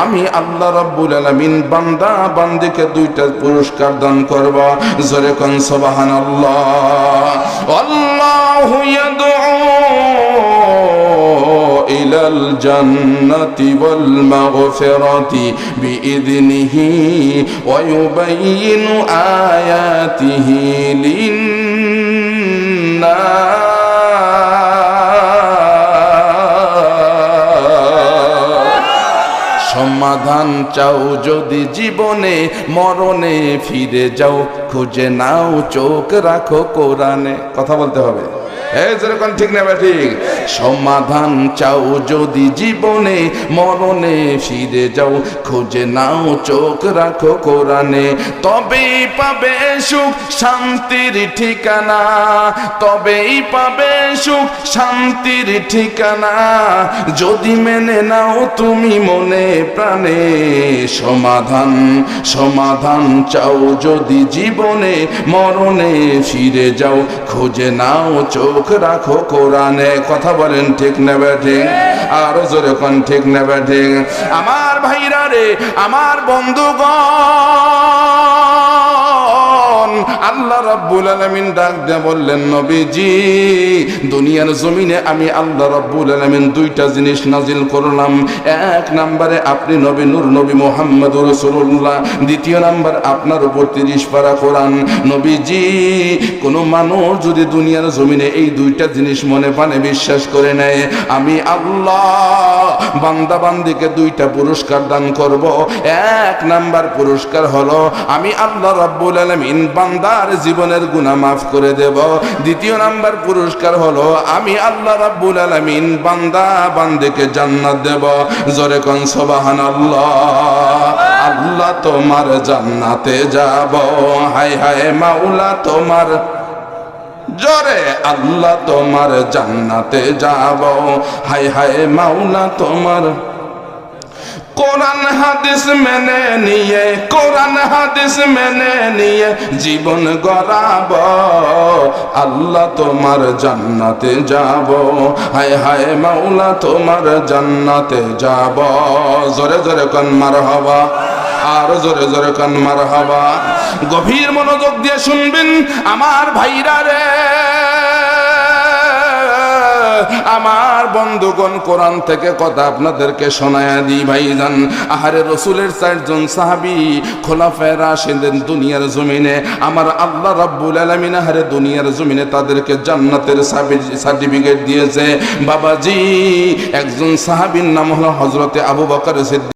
আমি আল্লাহ রাব্বুল আলামিন বান্দা বান্দিকে দুইটা পুরস্কার দান করব। জোরে কোন সুবহানাল্লাহ। আল্লাহু ইয়াদউ ইলাল জান্নাতি ওয়াল মাগফিরাতি বিইذনিহি ওয়া ইউবাইয়িনু আয়াতিহি লিন-নাস। সমাধান চাও যদি জীবনে, মরণে ফিরে যাও, খুঁজে নাও চোখ রাখো কোরআনে। কথা বলতে হবে, এই যেরকম ঠিক না ঠিক। সমাধান চাও যদি জীবনে, মরণে ফিরে যাও, খুঁজে নাও চোখ রাখো কোরআনে। তবেই পাবে সুখ শান্তির ঠিকানা, তবেই পাবে সুখ শান্তির ঠিকানা, যদি মেনে নাও তুমি মনে প্রাণে। সমাধান সমাধান চাও যদি জীবনে, মরণে ফিরে যাও, খুঁজে নাও চোখ রাখো কোরআনে। কথা বলেন ঠিক না ঠিক? আরো জোরে কোন ঠিক না ঠিক? আমার ভাইরা রে, আমার বন্ধুগণ, আল্লাহ রাব্বুল আলামিন ডাক দিয়ে বললেন, নবীজি দুনিয়ার জমিনে আমি আল্লাহ রাব্বুল আলামিন দুইটা জিনিস নাজিল করলাম। এক নম্বরে আপনি নবী, নূর নবী মুহাম্মদুর রাসূলুল্লাহ। দ্বিতীয় নাম্বার আপনার উপর 30 পারা কোরআন। নবীজি কোন মানুষ যদি দুনিয়ার জমিনে এই দুইটা জিনিস মনে প্রাণে বিশ্বাস করে নেয়, আমি আল্লাহ বান্দা বান্দিকে দুইটা পুরস্কার দান করব। এক নাম্বার পুরস্কার হলো আমি আল্লাহ রাব্বুল আলামিন বান্দার জীবনের গুনাহ মাফ করে দেব। দ্বিতীয় নাম্বার পুরস্কার হলো আমি আল্লাহ রাব্বুল আলামিন বান্দা বান্দিকে জান্নাত দেব। জোরে কোন সুবহানাল্লাহ। আল্লাহ তোমার জান্নাতে যাব, হায় হায় মাওলা তোমার, জোরে আল্লাহ তোমার জান্নাতে যাব, হায় হায় মাওলা তোমার। কোরআন হাদিস মেনে নিয়ে, কোরআন হাদিস মেনে নিয়ে জীবন গড়াব, আল্লাহ তোমার জান্নাতে যাব, হায় হায় মাওলা তোমার জান্নাতে যাব। জোরে জোরে কোন মারহাবা, আর জোরে জোরে কোন মারহাবা। গভীর মনোযোগ দিয়ে শুনবেন আমার ভাইরা রে, আমার বন্ধুগণ, কোরআন থেকে কথা আপনাদেরকে শোনায়া দিই ভাইজান। আহারে রসুলের 4 জন সাহাবী খোলাফায়ে রাশিদিন দুনিয়ার জমিনে আমার আল্লাহ রাব্বুল আলামিন আহারে দুনিয়ার জমিনে তাদেরকে জান্নাতের সার্টিফিকেট দিয়েছে। বাবাজি একজন সাহাবীর নাম হলো হযরতে আবু বকর সিদ্দিক।